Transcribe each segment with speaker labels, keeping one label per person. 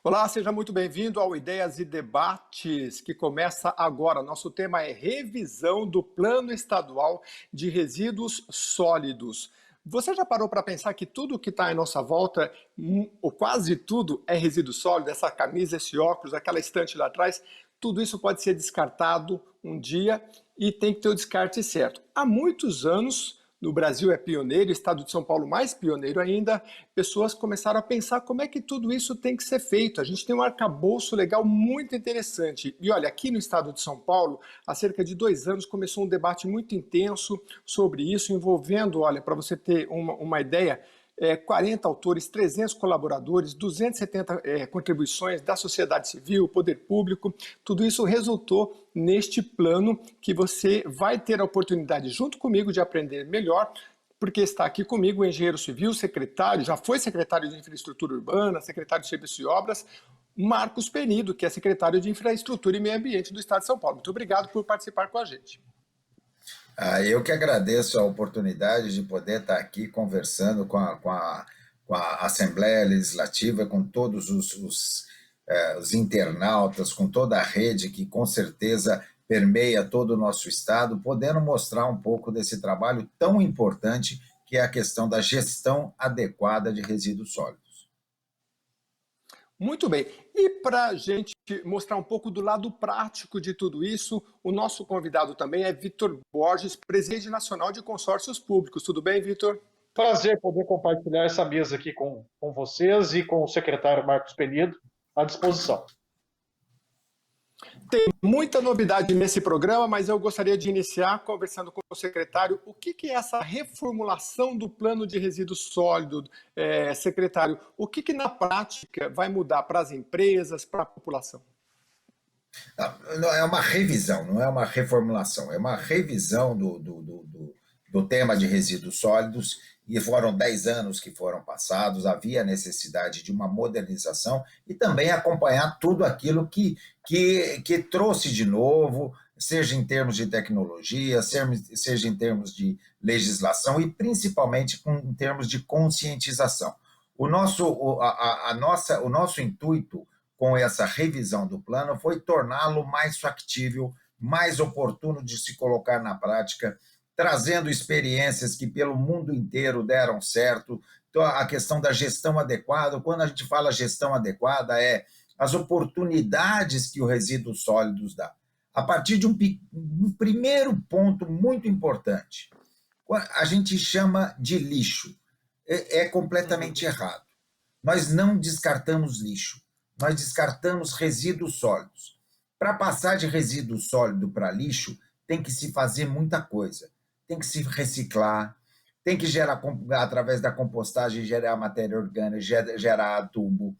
Speaker 1: Olá, seja muito bem-vindo ao Ideias e Debates, que começa agora. Nosso tema é revisão do Plano Estadual de Resíduos Sólidos. Você já parou para pensar que tudo que está em nossa volta, ou quase tudo, é resíduo sólido? Essa camisa, esse óculos, aquela estante lá atrás, tudo isso pode ser descartado um dia e tem que ter o descarte certo. Há muitos anos, no Brasil é pioneiro, o estado de São Paulo mais pioneiro ainda, pessoas começaram a pensar como é que tudo isso tem que ser feito. A gente tem um arcabouço legal muito interessante. E olha, aqui no estado de São Paulo, há cerca de 2 anos, começou um debate muito intenso sobre isso, envolvendo, olha, para você ter uma ideia, 40 autores, 300 colaboradores, 270 contribuições da sociedade civil, poder público. Tudo isso resultou neste plano que você vai ter a oportunidade, junto comigo, de aprender melhor, porque está aqui comigo o engenheiro civil, secretário, já foi secretário de Infraestrutura Urbana, secretário de Serviços e Obras, Marcos Penido, que é secretário de Infraestrutura e Meio Ambiente do Estado de São Paulo. Muito obrigado por participar com a gente.
Speaker 2: Eu que agradeço a oportunidade de poder estar aqui conversando com a Assembleia Legislativa, com todos os internautas, com toda a rede que com certeza permeia todo o nosso estado, podendo mostrar um pouco desse trabalho tão importante que é a questão da gestão adequada de resíduos sólidos.
Speaker 1: Muito bem. E para a gente mostrar um pouco do lado prático de tudo isso, o nosso convidado também é Vitor Borges, presidente nacional de consórcios públicos. Tudo bem, Vitor?
Speaker 3: Prazer poder compartilhar essa mesa aqui com vocês e com o secretário Marcos Penido à disposição.
Speaker 1: Tem muita novidade nesse programa, mas eu gostaria de iniciar conversando com o secretário. O que é essa reformulação do plano de resíduos sólidos, secretário? O que na prática vai mudar para as empresas, para a população?
Speaker 2: Não, é uma revisão, não é uma reformulação, é uma revisão do tema de resíduos sólidos, e foram 10 anos que foram passados, havia necessidade de uma modernização e também acompanhar tudo aquilo que trouxe de novo, seja em termos de tecnologia, seja em termos de legislação e principalmente em termos de conscientização. O nosso intuito com essa revisão do plano foi torná-lo mais factível, mais oportuno de se colocar na prática, trazendo experiências que pelo mundo inteiro deram certo. Então, a questão da gestão adequada, quando a gente fala gestão adequada, é as oportunidades que o resíduo sólidos dá. A partir de um primeiro ponto muito importante, a gente chama de lixo. É completamente errado. Nós não descartamos lixo, nós descartamos resíduos sólidos. Para passar de resíduo sólido para lixo, tem que se fazer muita coisa. Tem que se reciclar, tem que gerar, através da compostagem, gerar matéria orgânica, gerar adubo,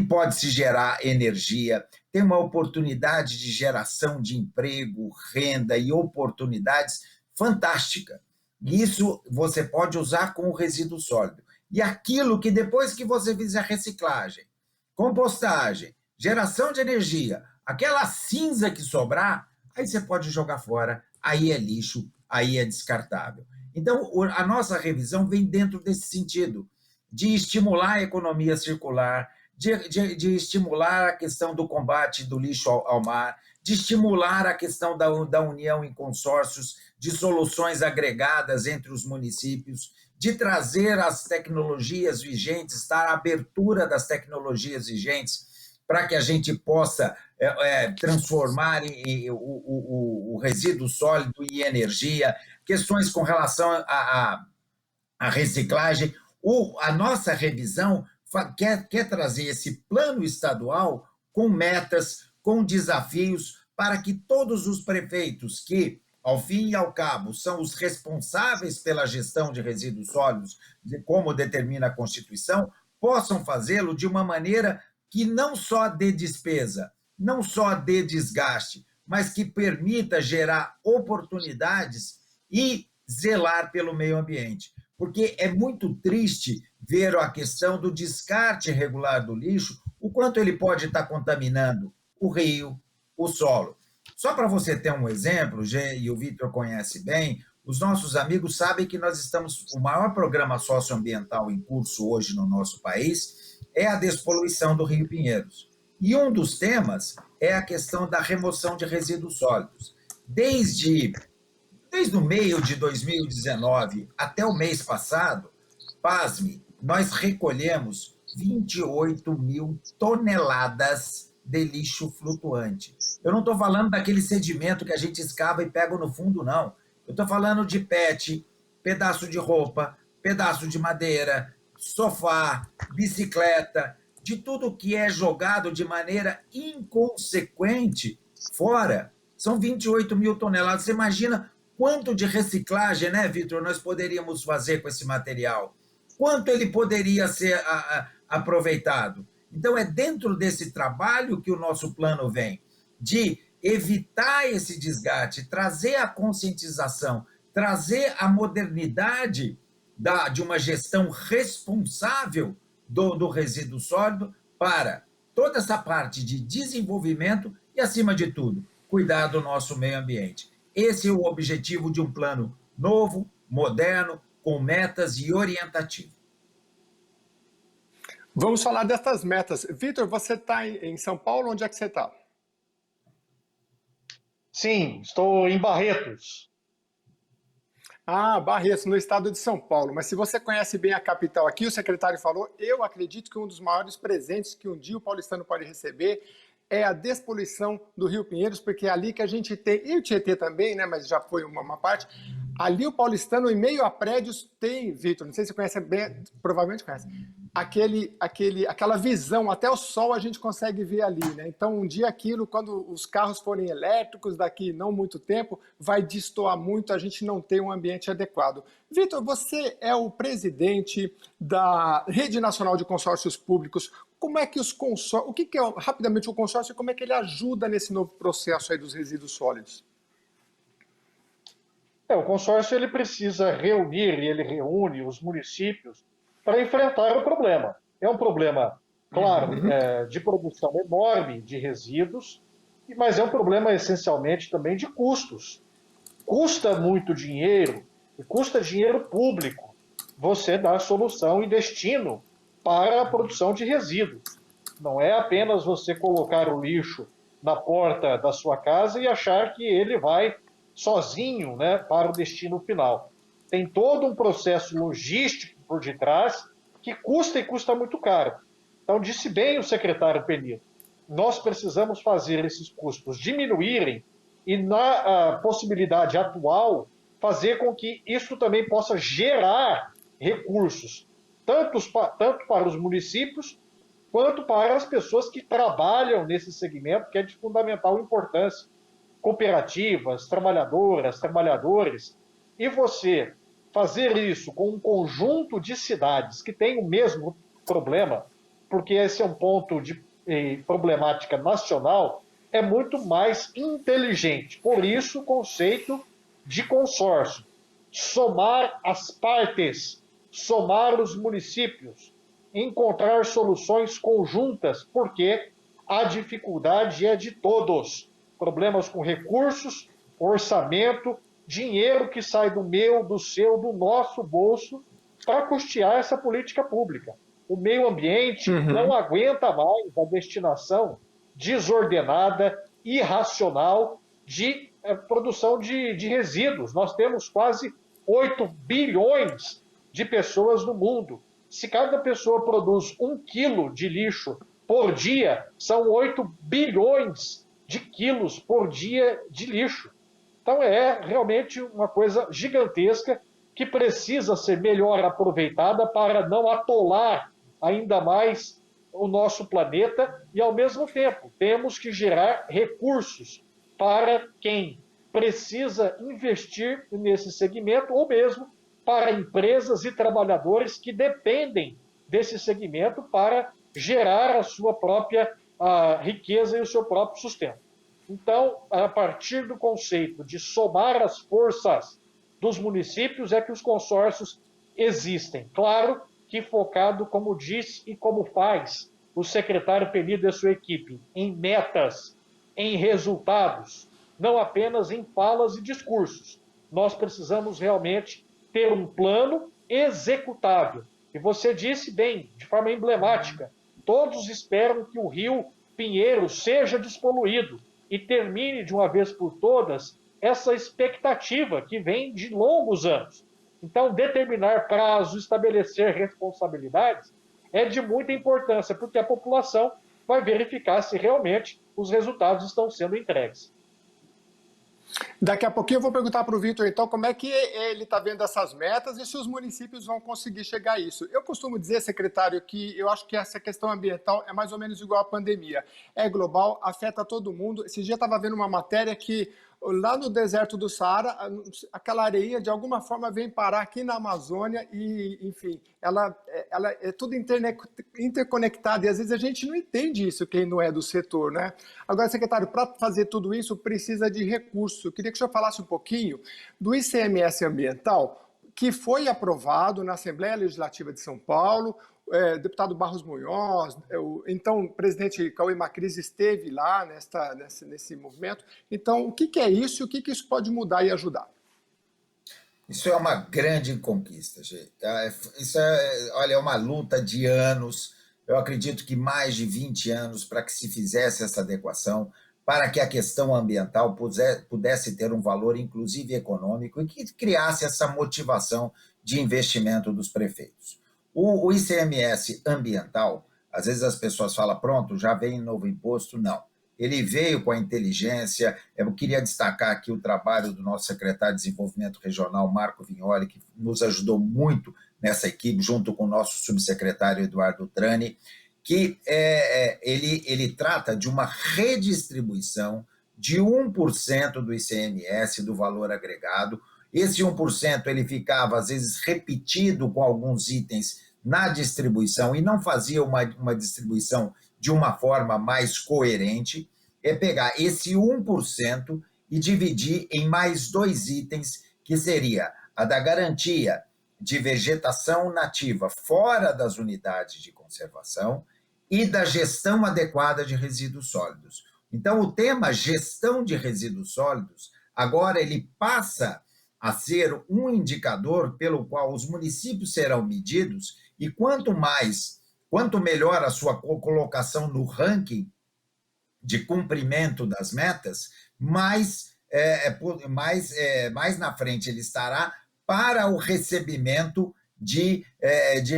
Speaker 2: pode-se gerar energia, tem uma oportunidade de geração de emprego, renda e oportunidades fantástica. E isso você pode usar com o resíduo sólido. E aquilo que depois que você fizer a reciclagem, compostagem, geração de energia, aquela cinza que sobrar, aí você pode jogar fora, aí é lixo, aí é descartável. Então, a nossa revisão vem dentro desse sentido, de estimular a economia circular, de estimular a questão do combate do lixo ao mar, de estimular a questão da união em consórcios, de soluções agregadas entre os municípios, de trazer as tecnologias vigentes, dar a abertura das tecnologias vigentes, para que a gente possa transformar o resíduo sólido em energia, questões com relação à reciclagem. A nossa revisão quer trazer esse plano estadual com metas, com desafios, para que todos os prefeitos que, ao fim e ao cabo, são os responsáveis pela gestão de resíduos sólidos, como determina a Constituição, possam fazê-lo de uma maneira que não só dê despesa, não só dê desgaste, mas que permita gerar oportunidades e zelar pelo meio ambiente. Porque é muito triste ver a questão do descarte irregular do lixo, o quanto ele pode estar contaminando o rio, o solo. Só para você ter um exemplo, e o Vitor conhece bem, os nossos amigos sabem que nós estamos, o maior programa socioambiental em curso hoje no nosso país é a despoluição do Rio Pinheiros. E um dos temas é a questão da remoção de resíduos sólidos. Desde o meio de 2019 até o mês passado, pasme, nós recolhemos 28 mil toneladas de lixo flutuante. Eu não estou falando daquele sedimento que a gente escava e pega no fundo, não. Eu estou falando de PET, pedaço de roupa, pedaço de madeira, sofá, bicicleta, de tudo que é jogado de maneira inconsequente fora. São 28 mil toneladas. Você imagina quanto de reciclagem, né, Vitor, nós poderíamos fazer com esse material? Quanto ele poderia ser aproveitado? Então, é dentro desse trabalho que o nosso plano vem, de evitar esse desgaste, trazer a conscientização, trazer a modernidade de uma gestão responsável do resíduo sólido para toda essa parte de desenvolvimento e, acima de tudo, cuidar do nosso meio ambiente. Esse é o objetivo de um plano novo, moderno, com metas e orientativo.
Speaker 1: Vamos falar dessas metas. Vitor, você está em São Paulo? Onde é que você está?
Speaker 3: Sim, estou em Barretos.
Speaker 1: Ah, Barretos, no estado de São Paulo. Mas se você conhece bem a capital aqui, o secretário falou, eu acredito que um dos maiores presentes que um dia o paulistano pode receber é a despoluição do Rio Pinheiros, porque é ali que a gente tem, e o Tietê também, né, mas já foi uma parte, ali o paulistano, em meio a prédios, tem, Vitor, não sei se você conhece bem, provavelmente conhece, aquela visão, até o sol a gente consegue ver ali, né? Então, um dia aquilo, quando os carros forem elétricos, daqui não muito tempo, vai destoar muito, a gente não tem um ambiente adequado. Vitor, você é o presidente da Rede Nacional de Consórcios Públicos. Como é que os consórcios, o que é rapidamente o consórcio e como é que ele ajuda nesse novo processo aí dos resíduos sólidos?
Speaker 3: O consórcio ele precisa reunir, e ele reúne os municípios para enfrentar o problema. É um problema, claro, de produção enorme de resíduos, mas é um problema essencialmente também de custos. Custa muito dinheiro, e custa dinheiro público, você dar solução e destino para a produção de resíduos. Não é apenas você colocar o lixo na porta da sua casa e achar que ele vai sozinho, né, para o destino final. Tem todo um processo logístico por detrás que custa e custa muito caro. Então, disse bem o secretário Penido, nós precisamos fazer esses custos diminuírem e, na possibilidade atual, fazer com que isso também possa gerar recursos, tanto para os municípios, quanto para as pessoas que trabalham nesse segmento, que é de fundamental importância. Cooperativas, trabalhadoras, trabalhadores, e você fazer isso com um conjunto de cidades que tem o mesmo problema, porque esse é um ponto de problemática nacional, é muito mais inteligente. Por isso, o conceito de consórcio. Somar as partes, somar os municípios, encontrar soluções conjuntas, porque a dificuldade é de todos. Problemas com recursos, orçamento, dinheiro que sai do meu, do seu, do nosso bolso para custear essa política pública. O meio ambiente não aguenta mais a destinação desordenada, irracional de produção de resíduos. Nós temos quase 8 bilhões de pessoas no mundo. Se cada pessoa produz 1 quilo de lixo por dia, são 8 bilhões de quilos por dia de lixo. Então é realmente uma coisa gigantesca que precisa ser melhor aproveitada para não atolar ainda mais o nosso planeta e, ao mesmo tempo, temos que gerar recursos para quem precisa investir nesse segmento ou mesmo para empresas e trabalhadores que dependem desse segmento para gerar a sua própria riqueza e o seu próprio sustento. Então, a partir do conceito de somar as forças dos municípios é que os consórcios existem. Claro que focado, como diz e como faz o secretário Penido e a sua equipe, em metas, em resultados, não apenas em falas e discursos. Nós precisamos realmente ter um plano executável. E você disse bem, de forma emblemática, Todos esperam que o Rio Pinheiros seja despoluído e termine de uma vez por todas essa expectativa que vem de longos anos. Então, determinar prazo, estabelecer responsabilidades é de muita importância, porque a população vai verificar se realmente os resultados estão sendo entregues.
Speaker 1: Daqui a pouquinho eu vou perguntar para o Vitor, então, como é que ele está vendo essas metas e se os municípios vão conseguir chegar a isso. Eu costumo dizer, secretário, que eu acho que essa questão ambiental é mais ou menos igual à pandemia. É global, afeta todo mundo. Esse dia eu estava vendo uma matéria que lá no deserto do Saara, aquela areia de alguma forma vem parar aqui na Amazônia e, enfim, ela é tudo interconectado e às vezes a gente não entende isso, quem não é do setor, né? Agora, secretário, para fazer tudo isso precisa de recurso. Eu queria que o senhor falasse um pouquinho do ICMS ambiental, que foi aprovado na Assembleia Legislativa de São Paulo. Deputado Barros Munhoz, então o presidente Cauê Macris esteve lá nesse movimento. Então, o que é isso e o que isso pode mudar e ajudar?
Speaker 2: Isso é uma grande conquista, gente. Isso olha, é uma luta de anos. Eu acredito que mais de 20 anos para que se fizesse essa adequação, para que a questão ambiental pudesse ter um valor, inclusive econômico, e que criasse essa motivação de investimento dos prefeitos. O ICMS ambiental, às vezes as pessoas falam, pronto, já vem novo imposto. Não. Ele veio com a inteligência. Eu queria destacar aqui o trabalho do nosso secretário de Desenvolvimento Regional, Marco Vignoli, que nos ajudou muito nessa equipe, junto com o nosso subsecretário Eduardo Trani, que ele trata de uma redistribuição de 1% do ICMS, do valor agregado. Esse 1% ele ficava, às vezes, repetido com alguns itens na distribuição e não fazia uma distribuição de uma forma mais coerente. É pegar esse 1% e dividir em mais 2 itens, que seria a da garantia de vegetação nativa fora das unidades de conservação e da gestão adequada de resíduos sólidos. Então, o tema gestão de resíduos sólidos, agora ele passa a ser um indicador pelo qual os municípios serão medidos e quanto melhor a sua colocação no ranking de cumprimento das metas, mais na frente ele estará para o recebimento de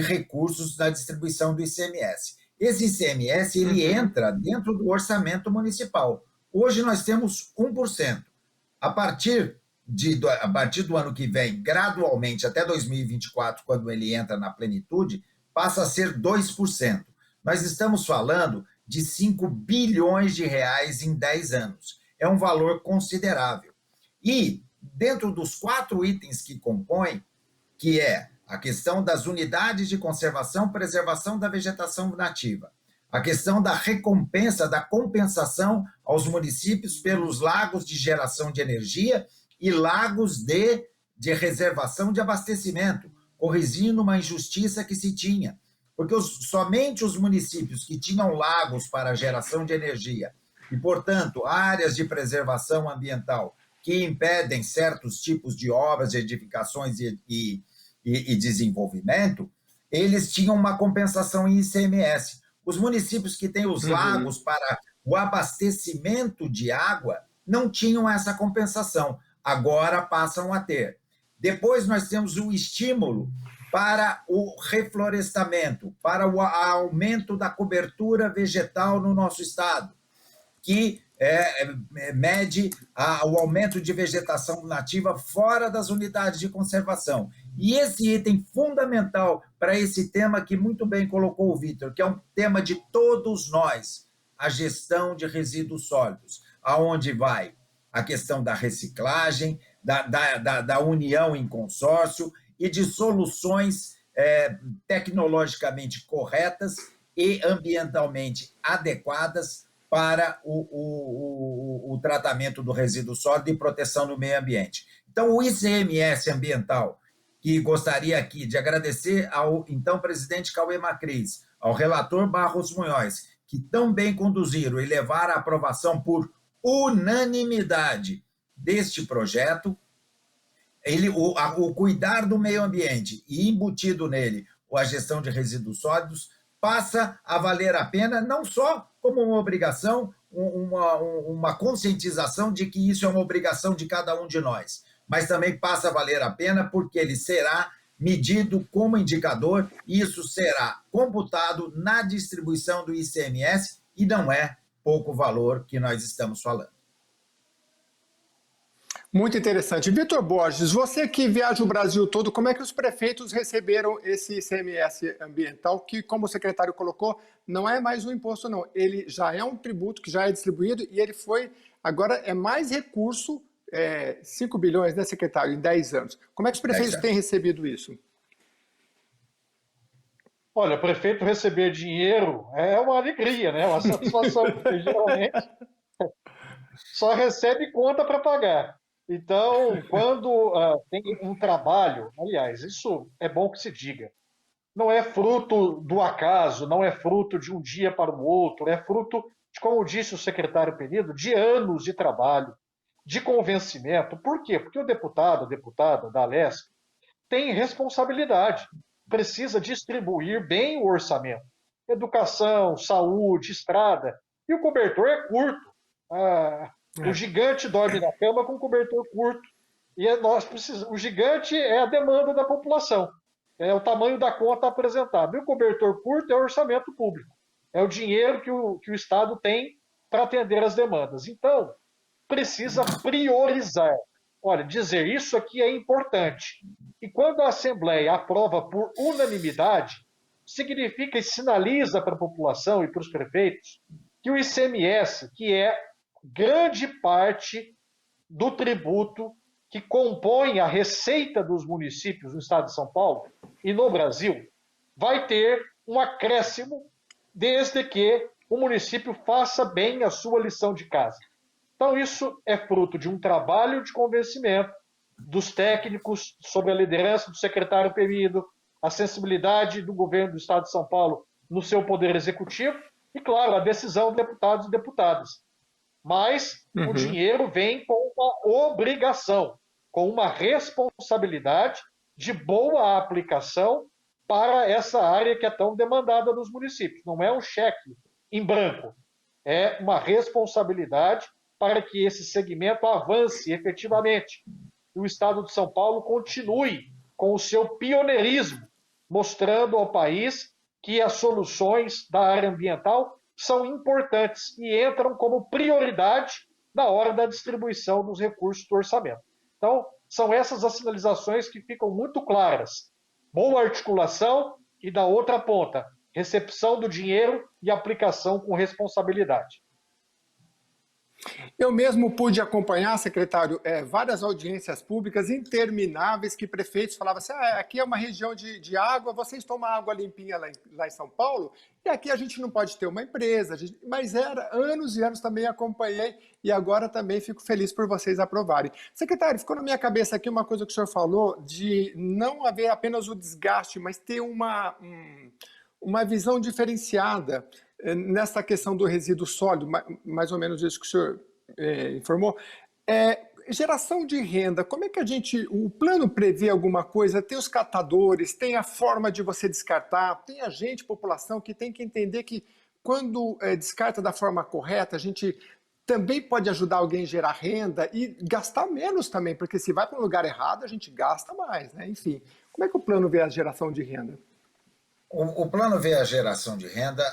Speaker 2: recursos da distribuição do ICMS. Esse ICMS ele entra dentro do orçamento municipal. Hoje nós temos 1%. A partir do ano que vem, gradualmente, até 2024, quando ele entra na plenitude, passa a ser 2%. Nós estamos falando de 5 bilhões de reais em 10 anos. É um valor considerável. E, dentro dos 4 itens que compõem, que é a questão das unidades de conservação e preservação da vegetação nativa, a questão da recompensa, da compensação aos municípios pelos lagos de geração de energia e lagos de reservação de abastecimento, corrigindo uma injustiça que se tinha. Porque somente os municípios que tinham lagos para geração de energia e, portanto, áreas de preservação ambiental que impedem certos tipos de obras, de edificações e desenvolvimento, eles tinham uma compensação em ICMS. Os municípios que têm os lagos para o abastecimento de água não tinham essa compensação. Agora passam a ter. Depois nós temos o estímulo para o reflorestamento, para o aumento da cobertura vegetal no nosso estado, que mede o aumento de vegetação nativa fora das unidades de conservação. E esse item fundamental para esse tema que muito bem colocou o Vitor, que é um tema de todos nós, a gestão de resíduos sólidos, aonde vai a questão da reciclagem, da união em consórcio e de soluções tecnologicamente corretas e ambientalmente adequadas para o tratamento do resíduo sólido e proteção do meio ambiente. Então, o ICMS ambiental, que gostaria aqui de agradecer ao então presidente Cauê Macris, ao relator Barros Munhoz, que tão bem conduziram e levaram à aprovação por unanimidade deste projeto, o cuidar do meio ambiente e embutido nele a gestão de resíduos sólidos passa a valer a pena, não só como uma obrigação, uma conscientização de que isso é uma obrigação de cada um de nós, mas também passa a valer a pena porque ele será medido como indicador e isso será computado na distribuição do ICMS e não é pouco valor que nós estamos falando.
Speaker 1: Muito interessante. Vitor Borges, você que viaja o Brasil todo, como é que os prefeitos receberam esse ICMS ambiental, que, como o secretário colocou, não é mais um imposto, não. Ele já é um tributo que já é distribuído e ele foi, agora é mais recurso, 5 bilhões, né, secretário, em 10 anos. Como é que os prefeitos têm recebido isso?
Speaker 3: Olha, prefeito receber dinheiro é uma alegria, né? Uma satisfação, porque geralmente só recebe conta para pagar. Então, quando tem um trabalho, aliás, isso é bom que se diga, não é fruto do acaso, não é fruto de um dia para o outro, é fruto, de, como disse o secretário Penido, de anos de trabalho, de convencimento. Por quê? Porque o deputado, a deputada da Alesc, tem responsabilidade, precisa distribuir bem o orçamento. Educação, saúde, estrada, e o cobertor é curto. O gigante dorme na cama com cobertor curto. E nós precisamos. O gigante é a demanda da população. É o tamanho da conta apresentada. E o cobertor curto é o orçamento público. É o dinheiro que o Estado tem para atender as demandas. Então, precisa priorizar. Olha, dizer isso aqui é importante. E quando a Assembleia aprova por unanimidade, significa e sinaliza para a população e para os prefeitos que o ICMS, que é grande parte do tributo que compõe a receita dos municípios no estado de São Paulo e no Brasil, vai ter um acréscimo desde que o município faça bem a sua lição de casa. Então, isso é fruto de um trabalho de convencimento dos técnicos, sob a liderança do secretário Penido, a sensibilidade do governo do estado de São Paulo no seu poder executivo e, claro, a decisão de deputados e deputadas. Mas o dinheiro vem com uma obrigação, com uma responsabilidade de boa aplicação para essa área que é tão demandada nos municípios. Não é um cheque em branco, é uma responsabilidade para que esse segmento avance efetivamente. E o Estado de São Paulo continue com o seu pioneirismo, mostrando ao país que as soluções da área ambiental são importantes e entram como prioridade na hora da distribuição dos recursos do orçamento. Então, são essas as sinalizações que ficam muito claras. Boa articulação e, da outra ponta, recepção do dinheiro e aplicação com responsabilidade.
Speaker 1: Eu mesmo pude acompanhar, secretário, várias audiências públicas intermináveis que prefeitos falavam assim, aqui é uma região de água, vocês tomam água limpinha lá em São Paulo, e aqui a gente não pode ter uma empresa, mas era anos e anos também acompanhei, e agora também fico feliz por vocês aprovarem. Secretário, ficou na minha cabeça aqui uma coisa que o senhor falou, de não haver apenas o desgaste, mas ter uma visão diferenciada nessa questão do resíduo sólido, mais ou menos isso que o senhor informou. Geração de renda, como é que o plano prevê alguma coisa? Tem os catadores, tem a forma de você descartar, tem a gente, população, que tem que entender que quando descarta da forma correta, a gente também pode ajudar alguém a gerar renda e gastar menos também, porque se vai para um lugar errado, a gente gasta mais, né? Enfim, como é que o plano vê a geração de renda?
Speaker 2: O plano vê a geração de renda,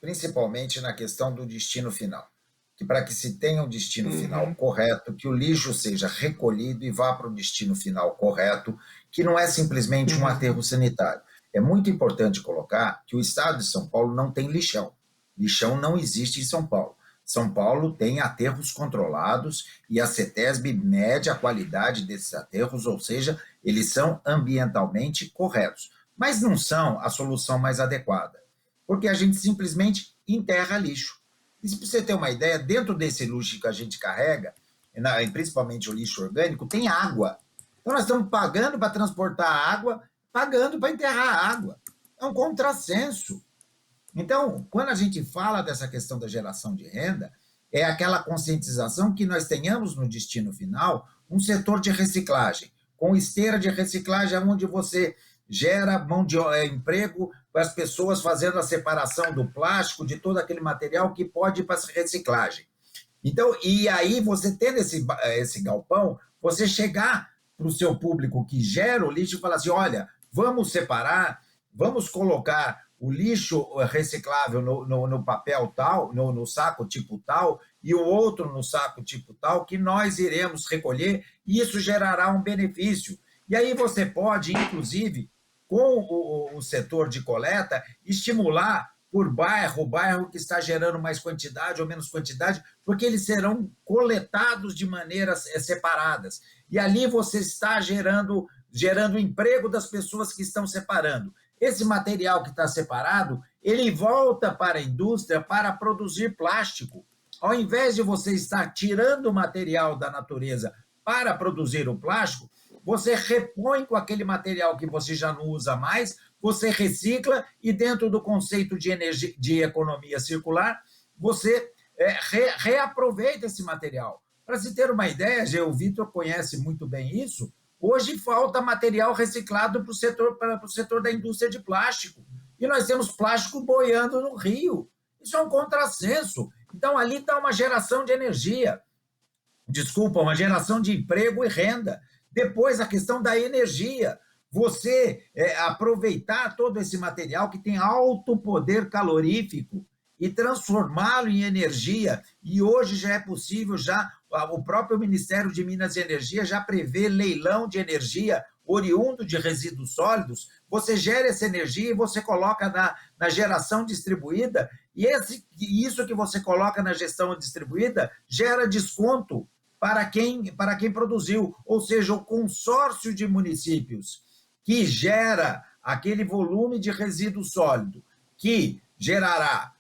Speaker 2: principalmente na questão do destino final. Que para que se tenha um destino final correto, que o lixo seja recolhido e vá para o destino final correto, que não é simplesmente um aterro sanitário. É muito importante colocar que o estado de São Paulo não tem lixão. Lixão não existe em São Paulo. São Paulo tem aterros controlados e a CETESB mede a qualidade desses aterros, ou seja, eles são ambientalmente corretos. Mas não são a solução mais adequada, porque a gente simplesmente enterra lixo. E se você ter uma ideia, dentro desse lixo que a gente carrega, principalmente o lixo orgânico, tem água. Então nós estamos pagando para transportar a água, pagando para enterrar a água. É um contrassenso. Então, quando a gente fala dessa questão da geração de renda, é aquela conscientização que nós tenhamos no destino final um setor de reciclagem, com esteira de reciclagem onde você gera emprego as pessoas fazendo a separação do plástico, de todo aquele material que pode ir para a reciclagem. Então, e aí você tendo esse galpão, você chegar para o seu público que gera o lixo e falar assim, olha, vamos separar, vamos colocar o lixo reciclável no papel tal, no saco tipo tal, e o outro no saco tipo tal, que nós iremos recolher, e isso gerará um benefício. E aí você pode, inclusive, com o setor de coleta, estimular por bairro, o bairro que está gerando mais quantidade ou menos quantidade, porque eles serão coletados de maneiras separadas. E ali você está gerando emprego das pessoas que estão separando. Esse material que está separado, ele volta para a indústria para produzir plástico. Ao invés de você estar tirando o material da natureza para produzir o plástico, você repõe com aquele material que você já não usa mais, você recicla e dentro do conceito de energia, de economia circular, você reaproveita esse material. Para se ter uma ideia, o Vitor conhece muito bem isso, hoje falta material reciclado para o setor da indústria de plástico. E nós temos plástico boiando no rio. Isso é um contrassenso. Então, ali está uma geração de energia. Desculpa, uma geração de emprego e renda. Depois, a questão da energia. Você aproveitar todo esse material que tem alto poder calorífico e transformá-lo em energia. E hoje já é possível, o próprio Ministério de Minas e Energia já prevê leilão de energia oriundo de resíduos sólidos. Você gera essa energia e você coloca na geração distribuída, e isso que você coloca na gestão distribuída gera desconto para quem produziu, ou seja, o consórcio de municípios que gera aquele volume de resíduo sólido, que gerará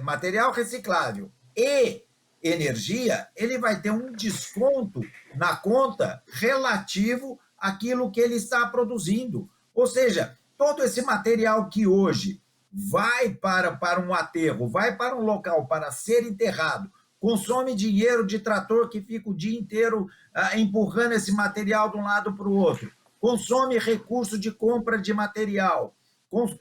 Speaker 2: material reciclável e energia, ele vai ter um desconto na conta relativo àquilo que ele está produzindo. Ou seja, todo esse material que hoje vai para um aterro, vai para um local para ser enterrado, consome dinheiro de trator que fica o dia inteiro empurrando esse material de um lado para o outro, consome recurso de compra de material,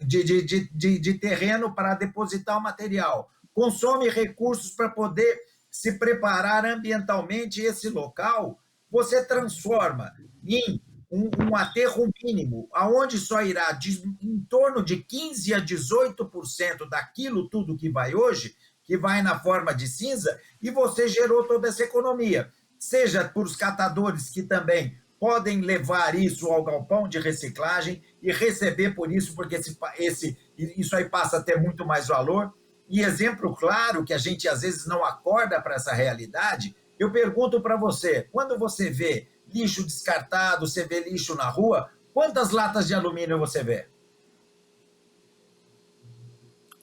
Speaker 2: de terreno para depositar o material, consome recursos para poder se preparar ambientalmente esse local, você transforma em um aterro mínimo, aonde só irá em torno de 15% a 18% daquilo tudo que vai hoje, que vai na forma de cinza, e você gerou toda essa economia. Seja por os catadores que também podem levar isso ao galpão de reciclagem e receber por isso, porque isso aí passa a ter muito mais valor. E exemplo claro, que a gente às vezes não acorda para essa realidade, eu pergunto para você, quando você vê lixo descartado, você vê lixo na rua, quantas latas de alumínio você vê?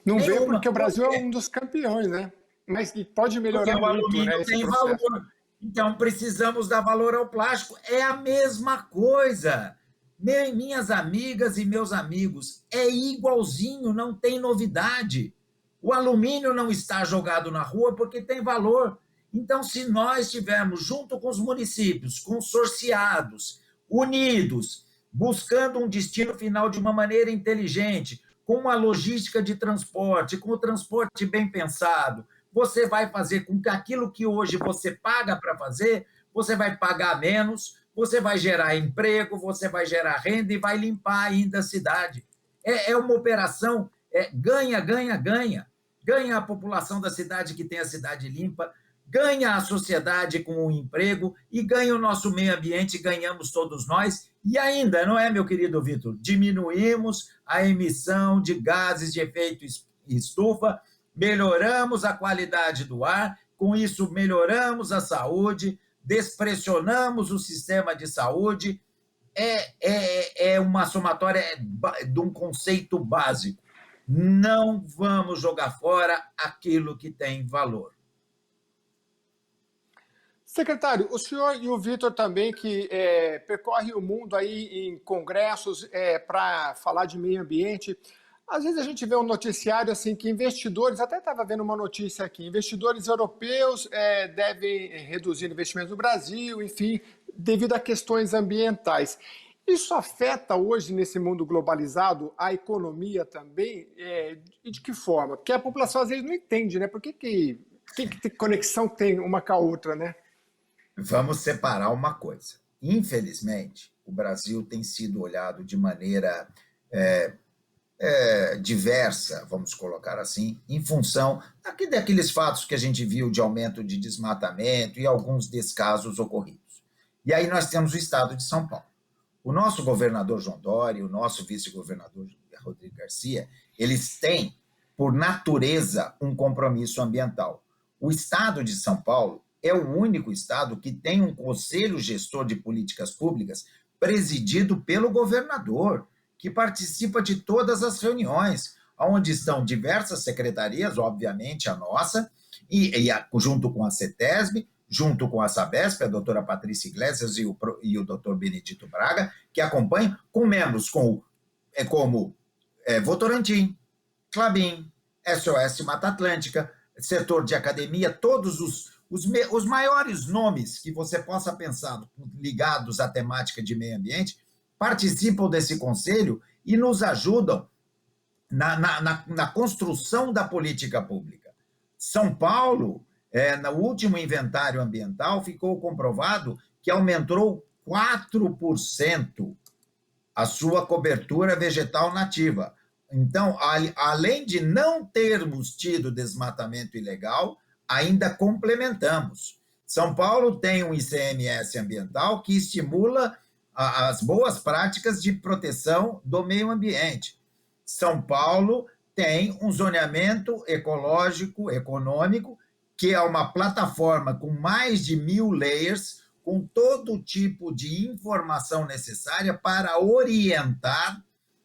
Speaker 1: Não vê
Speaker 2: Nenhuma.
Speaker 1: porque o Brasil é um dos campeões, né? Mas pode melhorar
Speaker 2: Porque o
Speaker 1: muito,
Speaker 2: alumínio
Speaker 1: né, esse
Speaker 2: tem
Speaker 1: processo.
Speaker 2: valor. Então, precisamos dar valor ao plástico. É a mesma coisa. Minhas amigas e meus amigos, é igualzinho, não tem novidade. O alumínio não está jogado na rua porque tem valor. Então, se nós estivermos junto com os municípios, consorciados, unidos, buscando um destino final de uma maneira inteligente, com uma logística de transporte, com o transporte bem pensado, você vai fazer com que aquilo que hoje você paga para fazer, você vai pagar menos, você vai gerar emprego, você vai gerar renda e vai limpar ainda a cidade. É uma operação ganha, ganha, ganha. Ganha a população da cidade que tem a cidade limpa, ganha a sociedade com o emprego e ganha o nosso meio ambiente, ganhamos todos nós. E ainda, não é, meu querido Vitor? Diminuímos a emissão de gases de efeito estufa, melhoramos a qualidade do ar, com isso melhoramos a saúde, despressionamos o sistema de saúde. É uma somatória de um conceito básico. Não vamos jogar fora aquilo que tem valor.
Speaker 1: Secretário, o senhor e o Vitor também, que percorre o mundo aí em congressos para falar de meio ambiente, às vezes a gente vê um noticiário assim que investidores, até estava vendo uma notícia aqui, investidores europeus devem reduzir investimentos no Brasil, enfim, devido a questões ambientais. Isso afeta hoje, nesse mundo globalizado, a economia também? E de que forma? Porque a população às vezes não entende, né? Por que conexão tem uma com a outra, né?
Speaker 2: Vamos separar uma coisa. Infelizmente, o Brasil tem sido olhado de maneira diversa, vamos colocar assim, em função daqueles fatos que a gente viu de aumento de desmatamento e alguns descasos ocorridos. E aí nós temos o estado de São Paulo. O nosso governador João Dória, o nosso vice-governador Rodrigo Garcia, eles têm, por natureza, um compromisso ambiental. O estado de São Paulo é o único estado que tem um conselho gestor de políticas públicas presidido pelo governador, que participa de todas as reuniões, onde estão diversas secretarias, obviamente a nossa, junto com a CETESB, junto com a Sabesp, a doutora Patrícia Iglesias e o doutor Benedito Braga, que acompanham, com membros como Votorantim, Klabin, SOS Mata Atlântica, setor de academia, todos os maiores nomes que você possa pensar ligados à temática de meio ambiente participam desse conselho e nos ajudam na construção da política pública. São Paulo, no último inventário ambiental, ficou comprovado que aumentou 4% a sua cobertura vegetal nativa. Então, além de não termos tido desmatamento ilegal, ainda complementamos. São Paulo tem um ICMS ambiental que estimula as boas práticas de proteção do meio ambiente. São Paulo tem um zoneamento ecológico, econômico, que é uma plataforma com mais de 1.000 layers, com todo tipo de informação necessária para orientar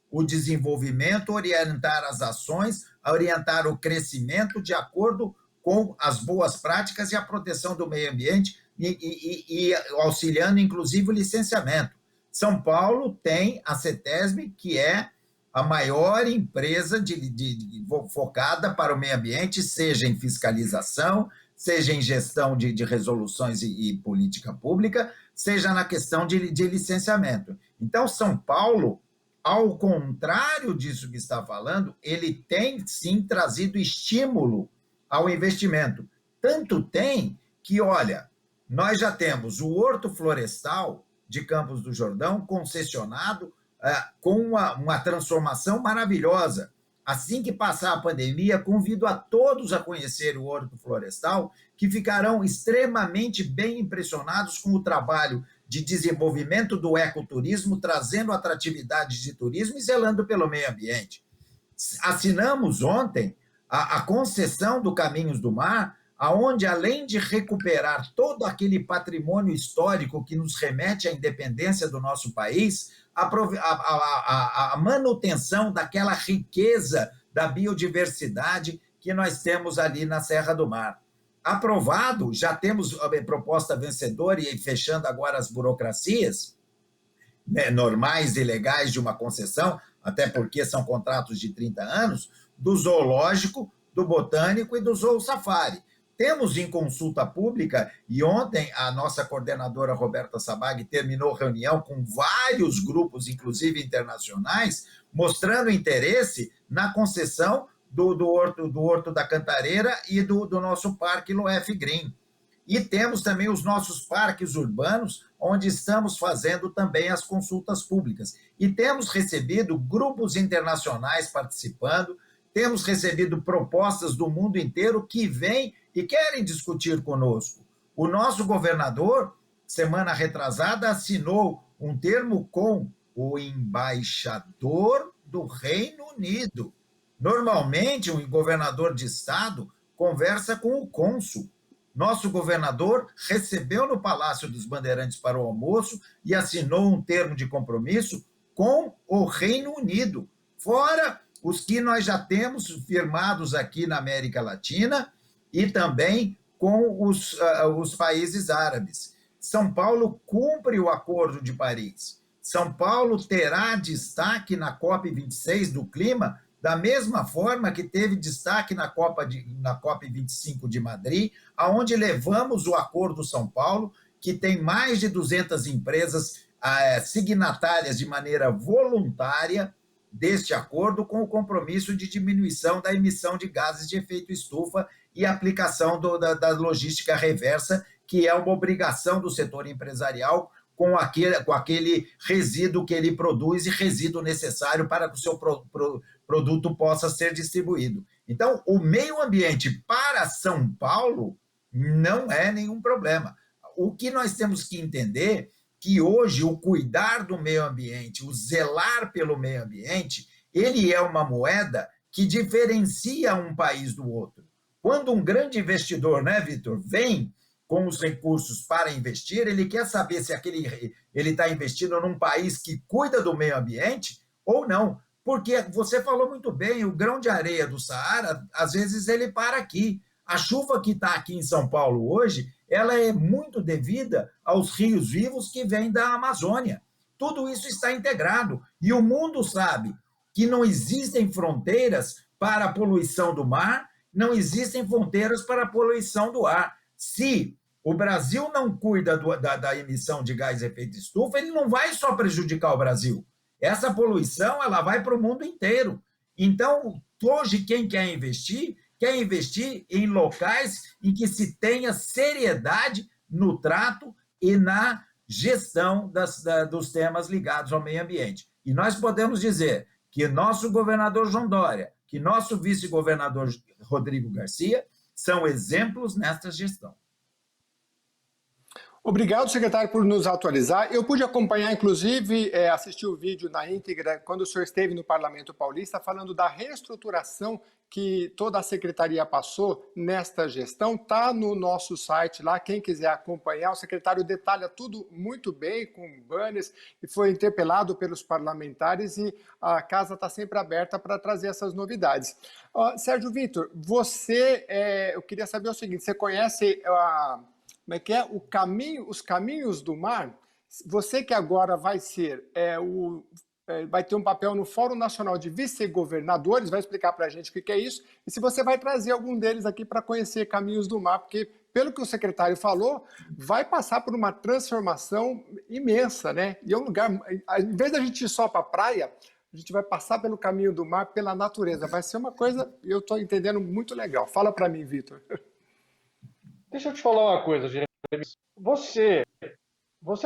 Speaker 2: o desenvolvimento, orientar as ações, orientar o crescimento de acordo com as boas práticas e a proteção do meio ambiente e auxiliando, inclusive, o licenciamento. São Paulo tem a CETESB, que é a maior empresa focada para o meio ambiente, seja em fiscalização, seja em gestão de resoluções e política pública, seja na questão de licenciamento. Então, São Paulo, ao contrário disso que está falando, ele tem, sim, trazido estímulo ao investimento. Tanto tem que, olha, nós já temos o Horto Florestal de Campos do Jordão concessionado com uma transformação maravilhosa. Assim que passar a pandemia, convido a todos a conhecer o Horto Florestal, que ficarão extremamente bem impressionados com o trabalho de desenvolvimento do ecoturismo, trazendo atratividade de turismo e zelando pelo meio ambiente. Assinamos ontem a concessão do Caminhos do Mar, aonde, além de recuperar todo aquele patrimônio histórico que nos remete à independência do nosso país, a manutenção daquela riqueza da biodiversidade que nós temos ali na Serra do Mar. Aprovado, já temos a proposta vencedora e fechando agora as burocracias, né, normais e legais de uma concessão, até porque são contratos de 30 anos, do zoológico, do botânico e do zoo safari. Temos em consulta pública, e ontem a nossa coordenadora Roberta Sabag terminou reunião com vários grupos, inclusive internacionais, mostrando interesse na concessão do Horto da Cantareira e do nosso Parque Loef Green. E temos também os nossos parques urbanos, onde estamos fazendo também as consultas públicas. E temos recebido grupos internacionais participando, temos recebido propostas do mundo inteiro que vêm e querem discutir conosco. O nosso governador, semana retrasada, assinou um termo com o embaixador do Reino Unido. Normalmente, um governador de estado conversa com o cônsul. Nosso governador recebeu no Palácio dos Bandeirantes para o almoço e assinou um termo de compromisso com o Reino Unido, fora os que nós já temos firmados aqui na América Latina e também com os países árabes. São Paulo cumpre o Acordo de Paris. São Paulo terá destaque na COP26 do clima, da mesma forma que teve destaque na COP25 de Madrid, aonde levamos o Acordo São Paulo, que tem mais de 200 empresas signatárias de maneira voluntária deste acordo, com o compromisso de diminuição da emissão de gases de efeito estufa e aplicação da logística reversa, que é uma obrigação do setor empresarial com aquele resíduo que ele produz e resíduo necessário para que o seu produto possa ser distribuído. Então, o meio ambiente para São Paulo não é nenhum problema. O que nós temos que entender que hoje o cuidar do meio ambiente, o zelar pelo meio ambiente, ele é uma moeda que diferencia um país do outro. Quando um grande investidor, né, Vitor, vem com os recursos para investir, ele quer saber se ele está investindo num país que cuida do meio ambiente ou não. Porque você falou muito bem, o grão de areia do Saara, às vezes ele para aqui. A chuva que está aqui em São Paulo hoje, ela é muito devida aos rios vivos que vêm da Amazônia. Tudo isso está integrado. E o mundo sabe que não existem fronteiras para a poluição do mar, não existem fronteiras para a poluição do ar. Se o Brasil não cuida da emissão de gás de efeito estufa, ele não vai só prejudicar o Brasil. Essa poluição ela vai para o mundo inteiro. Então, hoje, quem quer investir em locais em que se tenha seriedade no trato e na gestão dos temas ligados ao meio ambiente. E nós podemos dizer que nosso governador João Dória, que nosso vice-governador Rodrigo Garcia, são exemplos nesta gestão.
Speaker 1: Obrigado, secretário, por nos atualizar. Eu pude acompanhar, inclusive, assistir o vídeo na íntegra, quando o senhor esteve no Parlamento Paulista, falando da reestruturação que toda a secretaria passou nesta gestão. Está no nosso site lá, quem quiser acompanhar. O secretário detalha tudo muito bem, com banners, e foi interpelado pelos parlamentares, e a casa está sempre aberta para trazer essas novidades. Sérgio Vitor, eu queria saber o seguinte, você conhece como é que é? Os caminhos do mar? Você que agora vai ser vai ter um papel no Fórum Nacional de Vice-Governadores, vai explicar para a gente o que é isso, e se você vai trazer algum deles aqui para conhecer Caminhos do Mar, porque, pelo que o secretário falou, vai passar por uma transformação imensa, né? E é um lugar, em vez da gente ir só para a praia, a gente vai passar pelo caminho do mar, pela natureza. Vai ser uma coisa, eu estou entendendo, muito legal. Fala para mim, Vitor.
Speaker 3: Deixa eu te falar uma coisa, Jeremias. Você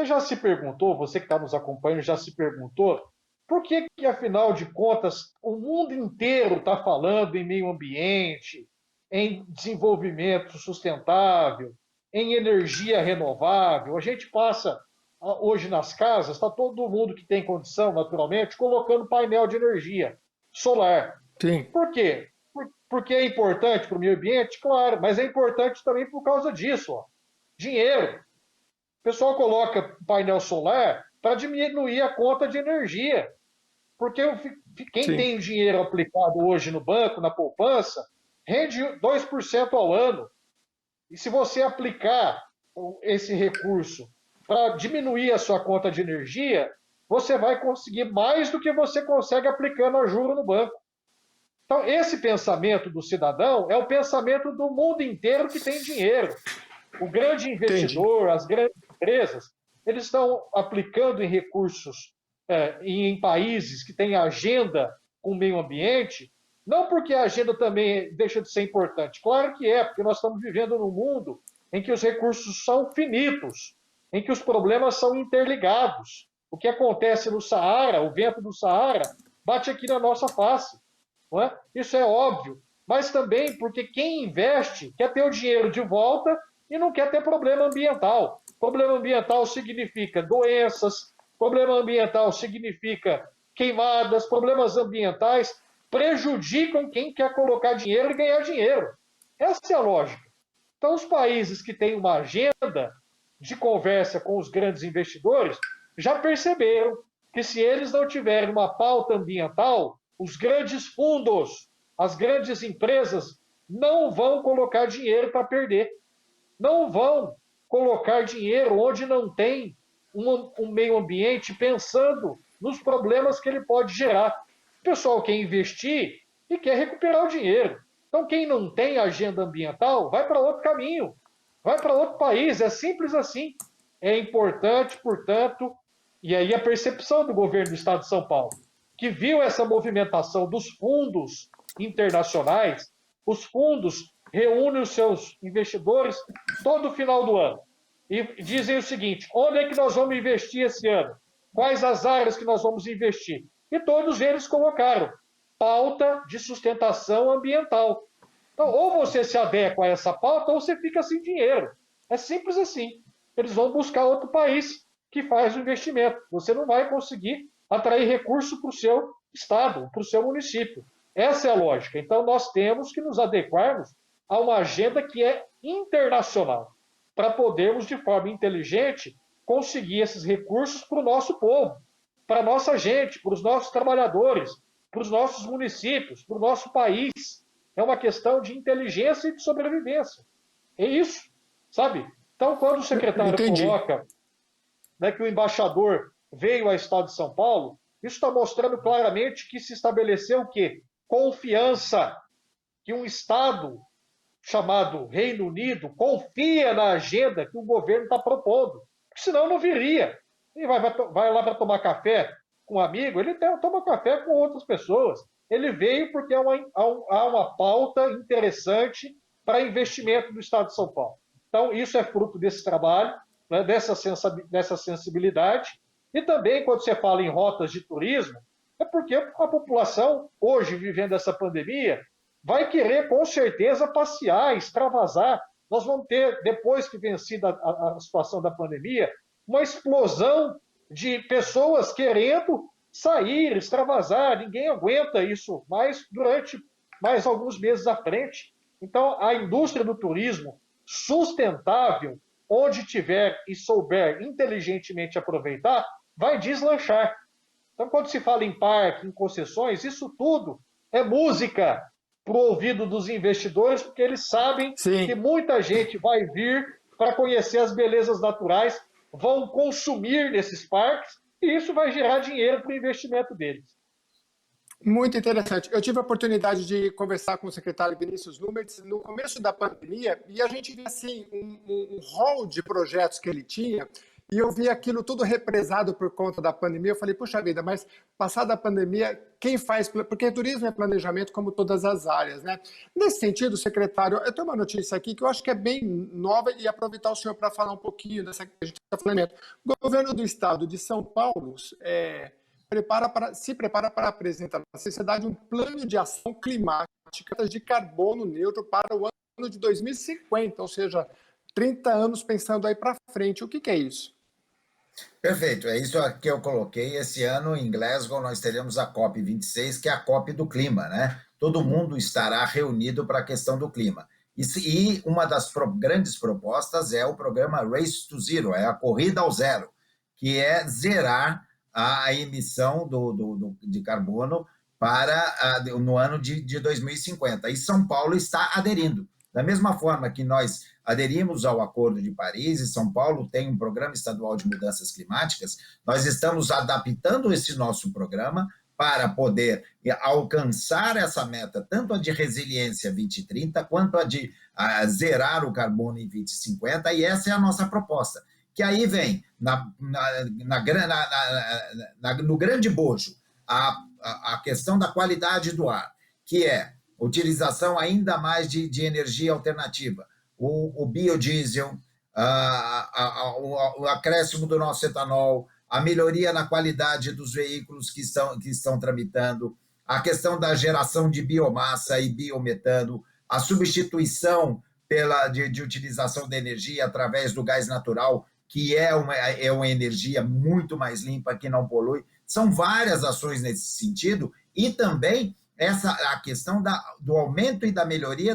Speaker 3: já se perguntou, você que está nos acompanhando já se perguntou, por que, afinal de contas, o mundo inteiro está falando em meio ambiente, em desenvolvimento sustentável, em energia renovável? A gente passa hoje nas casas, está todo mundo que tem condição, naturalmente, colocando painel de energia solar.
Speaker 1: Sim.
Speaker 3: Por quê? Porque é importante para o meio ambiente? Claro, mas é importante também por causa disso. Dinheiro. O pessoal coloca painel solar para diminuir a conta de energia. Porque quem
Speaker 1: Sim.
Speaker 3: tem dinheiro aplicado hoje no banco, na poupança, rende 2% ao ano. E se você aplicar esse recurso para diminuir a sua conta de energia, você vai conseguir mais do que você consegue aplicando a juros no banco. Então, esse pensamento do cidadão é o pensamento do mundo inteiro que tem dinheiro. O grande investidor, as grandes empresas, eles estão aplicando em recursos em países que têm agenda com o meio ambiente, não porque a agenda também deixa de ser importante. Claro que é, porque nós estamos vivendo num mundo em que os recursos são finitos, em que os problemas são interligados. O que acontece no Saara, o vento do Saara, bate aqui na nossa face. Não é? Isso é óbvio, mas também porque quem investe quer ter o dinheiro de volta e não quer ter problema ambiental. Problema ambiental significa doenças, problema ambiental significa queimadas, problemas ambientais prejudicam quem quer colocar dinheiro e ganhar dinheiro. Essa é a lógica. Então, os países que têm uma agenda de conversa com os grandes investidores já perceberam que se eles não tiverem uma pauta ambiental, os grandes fundos, as grandes empresas não vão colocar dinheiro para perder. Não vão colocar dinheiro onde não tem um meio ambiente pensando nos problemas que ele pode gerar. O pessoal quer investir e quer recuperar o dinheiro. Então, quem não tem agenda ambiental vai para outro caminho, vai para outro país. É simples assim. É importante, portanto, e aí a percepção do governo do Estado de São Paulo, que viu essa movimentação dos fundos internacionais, os fundos reúnem os seus investidores todo final do ano e dizem o seguinte: onde é que nós vamos investir esse ano? Quais as áreas que nós vamos investir? E todos eles colocaram pauta de sustentação ambiental. Então, ou você se adequa a essa pauta, ou você fica sem dinheiro. É simples assim. Eles vão buscar outro país que faz o investimento. Você não vai conseguir atrair recurso para o seu estado, para o seu município. Essa é a lógica. Então, nós temos que nos adequarmos a uma agenda que é internacional, para podermos, de forma inteligente, conseguir esses recursos para o nosso povo, para a nossa gente, para os nossos trabalhadores, para os nossos municípios, para o nosso país. É uma questão de inteligência e de sobrevivência. É isso, sabe? Então, quando o secretário
Speaker 1: Entendi.
Speaker 3: coloca, né, que o embaixador veio ao Estado de São Paulo, isso está mostrando claramente que se estabeleceu o quê? Confiança, que um Estado chamado Reino Unido confia na agenda que o governo está propondo, porque senão não viria. Ele vai lá para tomar café com um amigo, ele toma café com outras pessoas. Ele veio porque há uma pauta interessante para investimento do Estado de São Paulo. Então, isso é fruto desse trabalho, né, dessa sensibilidade. E também, quando você fala em rotas de turismo, é porque a população, hoje, vivendo essa pandemia, vai querer, com certeza, passear, extravasar. Nós vamos ter, depois que vencida a situação da pandemia, uma explosão de pessoas querendo sair, extravasar. Ninguém aguenta isso mais durante mais alguns meses à frente. Então, a indústria do turismo sustentável, onde tiver e souber inteligentemente aproveitar, vai deslanchar. Então, quando se fala em parque, em concessões, isso tudo é música para o ouvido dos investidores, porque eles sabem que
Speaker 1: Sim.
Speaker 3: muita gente vai vir para conhecer as belezas naturais, vão consumir nesses parques, e isso vai gerar dinheiro para o investimento deles.
Speaker 1: Muito interessante. Eu tive a oportunidade de conversar com o secretário Vinícius Numertz no começo da pandemia e a gente via assim um rol de projetos que ele tinha e eu vi aquilo tudo represado por conta da pandemia. Eu falei, puxa vida, mas passada a pandemia, quem faz? Porque turismo é planejamento como todas as áreas, né? Nesse sentido, secretário, eu tenho uma notícia aqui que eu acho que é bem nova e aproveitar o senhor para falar um pouquinho dessa que a gente está falando. O governo do estado de São Paulo se prepara para apresentar à sociedade um plano de ação climática de carbono neutro para o ano de 2050, ou seja, 30 anos pensando aí para frente. O que é isso?
Speaker 2: Perfeito, é isso que eu coloquei. Esse ano em Glasgow nós teremos a COP26, que é a COP do clima, né? Todo mundo estará reunido para a questão do clima. E uma das grandes propostas é o programa Race to Zero, é a corrida ao zero, que é zerar a emissão de carbono no ano de 2050. E São Paulo está aderindo. Da mesma forma que nós aderimos ao Acordo de Paris, e São Paulo tem um programa estadual de mudanças climáticas, nós estamos adaptando esse nosso programa para poder alcançar essa meta, tanto a de resiliência 2030, quanto a de zerar o carbono em 2050, e essa é a nossa proposta. Que aí vem, no grande bojo, a questão da qualidade do ar, que é utilização ainda mais de energia alternativa, o biodiesel, o acréscimo do nosso etanol, a melhoria na qualidade dos veículos que estão tramitando, a questão da geração de biomassa e biometano, a substituição de utilização de energia através do gás natural, que é uma energia muito mais limpa, que não polui. São várias ações nesse sentido, e também a questão do aumento e da melhoria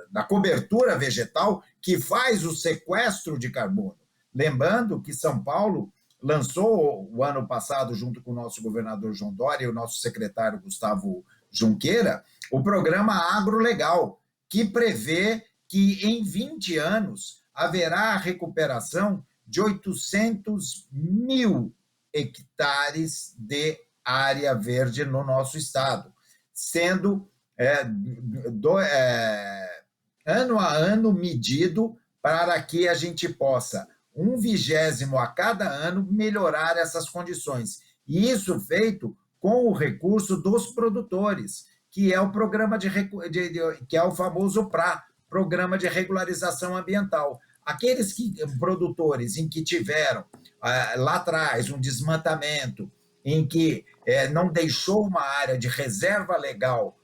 Speaker 2: da cobertura vegetal, que faz o sequestro de carbono. Lembrando que São Paulo lançou o ano passado, junto com o nosso governador João Dória e o nosso secretário Gustavo Junqueira, o programa Agrolegal, que prevê que em 20 anos haverá a recuperação de 800 mil hectares de área verde no nosso estado, sendo ano a ano medido para que a gente possa, 1/20 a cada ano, melhorar essas condições. E isso feito com o recurso dos produtores, que é o programa que é o famoso PRA, Programa de Regularização Ambiental. Aqueles produtores em que tiveram lá atrás um desmatamento, em que não deixou uma área de reserva legal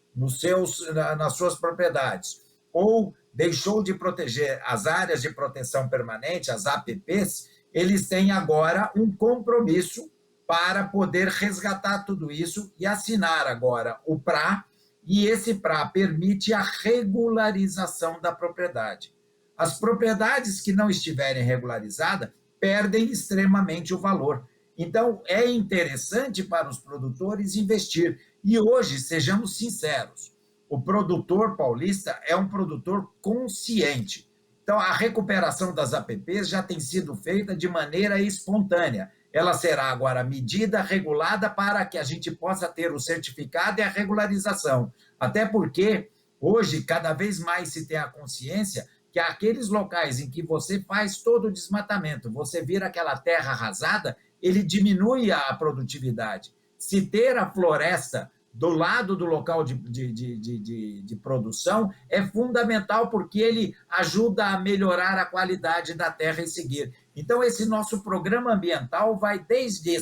Speaker 2: nas suas propriedades, ou deixou de proteger as áreas de proteção permanente, as APPs, eles têm agora um compromisso para poder resgatar tudo isso e assinar agora o PRA, e esse PRA permite a regularização da propriedade. As propriedades que não estiverem regularizadas perdem extremamente o valor. Então, é interessante para os produtores investir. E hoje, sejamos sinceros, o produtor paulista é um produtor consciente. Então, a recuperação das APPs já tem sido feita de maneira espontânea. Ela será agora medida, regulada, para que a gente possa ter o certificado e a regularização. Até porque, hoje, cada vez mais se tem a consciência que aqueles locais em que você faz todo o desmatamento, você vira aquela terra arrasada, ele diminui a produtividade. Se ter a floresta do lado do local de produção é fundamental, porque ele ajuda a melhorar a qualidade da terra em seguir. Então, esse nosso programa ambiental vai desde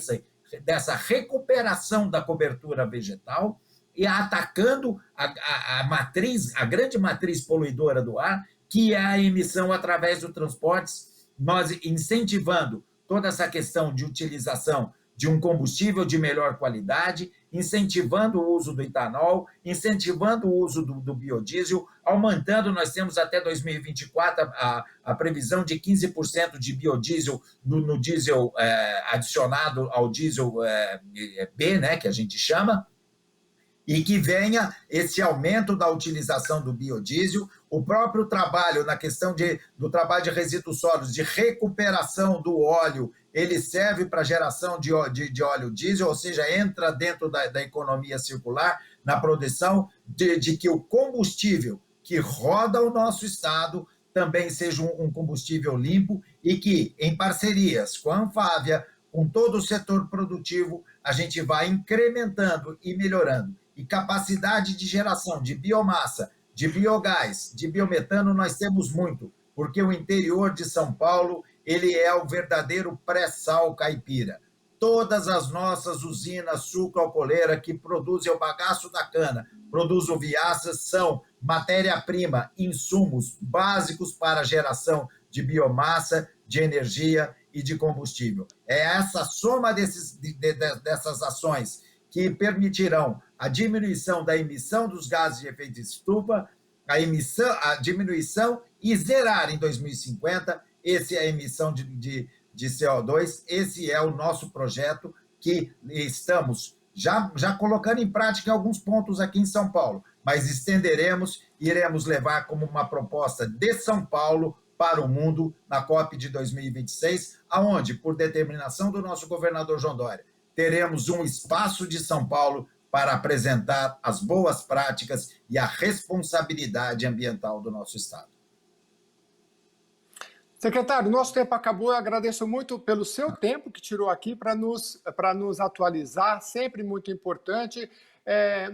Speaker 2: dessa recuperação da cobertura vegetal e atacando a grande matriz poluidora do ar, que é a emissão através do transportes, nós incentivando toda essa questão de utilização de um combustível de melhor qualidade, incentivando o uso do etanol, incentivando o uso do biodiesel, aumentando, nós temos até 2024 a previsão de 15% de biodiesel no diesel adicionado ao diesel B, né, que a gente chama, e que venha esse aumento da utilização do biodiesel, o próprio trabalho na questão do trabalho de resíduos sólidos, de recuperação do óleo, ele serve para geração de óleo diesel, ou seja, entra dentro da economia circular, na produção de que o combustível que roda o nosso estado também seja um combustível limpo e que, em parcerias com a Anfávia, com todo o setor produtivo, a gente vai incrementando e melhorando. E capacidade de geração de biomassa, de biogás, de biometano, nós temos muito, porque o interior de São Paulo, ele é o verdadeiro pré-sal caipira. Todas as nossas usinas sucroalcooleiras que produzem o bagaço da cana, produzem viaças, são matéria-prima, insumos básicos para a geração de biomassa, de energia e de combustível. É essa soma dessas ações que permitirão a diminuição da emissão dos gases de efeito estufa, a diminuição e zerar em 2050 a emissão de CO2. Esse é o nosso projeto que estamos já colocando em prática em alguns pontos aqui em São Paulo, mas estenderemos e iremos levar como uma proposta de São Paulo para o mundo na COP de 2026, aonde, por determinação do nosso governador João Dória, teremos um espaço de São Paulo para apresentar as boas práticas e a responsabilidade ambiental do nosso estado.
Speaker 1: Secretário, nosso tempo acabou. Eu agradeço muito pelo seu tempo que tirou aqui para nos atualizar, sempre muito importante.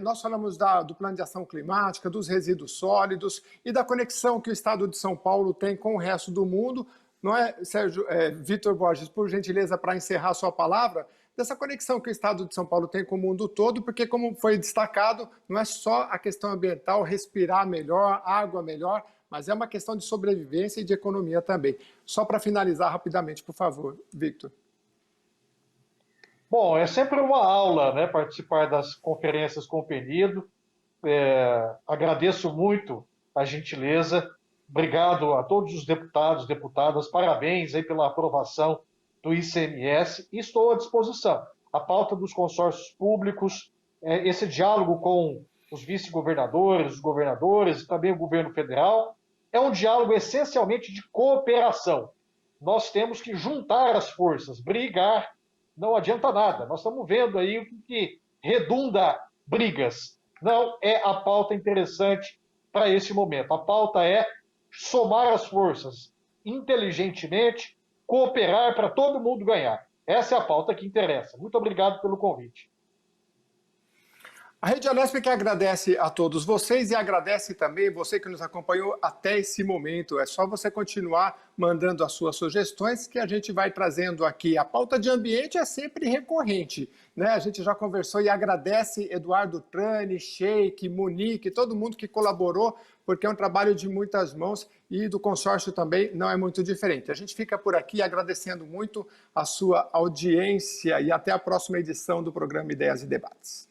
Speaker 1: Nós falamos do plano de ação climática, dos resíduos sólidos e da conexão que o estado de São Paulo tem com o resto do mundo. Não é, Sérgio, Vitor Borges, por gentileza, para encerrar a sua palavra, dessa conexão que o estado de São Paulo tem com o mundo todo, porque, como foi destacado, não é só a questão ambiental, respirar melhor, água melhor, mas é uma questão de sobrevivência e de economia também. Só para finalizar rapidamente, por favor, Victor.
Speaker 3: Bom, é sempre uma aula, né, participar das conferências com o Penido. Agradeço muito a gentileza. Obrigado a todos os deputados, deputadas. Parabéns aí pela aprovação do ICMS. E estou à disposição. A pauta dos consórcios públicos, esse diálogo com os vice-governadores, os governadores e também o governo federal, é um diálogo essencialmente de cooperação. Nós temos que juntar as forças, brigar não adianta nada. Nós estamos vendo aí o que redunda brigas. Não é a pauta interessante para esse momento. A pauta é somar as forças, inteligentemente, cooperar para todo mundo ganhar. Essa é a pauta que interessa. Muito obrigado pelo convite.
Speaker 1: A Rede Alesp que agradece a todos vocês e agradece também você que nos acompanhou até esse momento. É só você continuar mandando as suas sugestões que a gente vai trazendo aqui. A pauta de ambiente é sempre recorrente, né? A gente já conversou e agradece Eduardo Trani, Sheik, Monique, todo mundo que colaborou, porque é um trabalho de muitas mãos e do consórcio também não é muito diferente. A gente fica por aqui agradecendo muito a sua audiência e até a próxima edição do programa Ideias e Debates.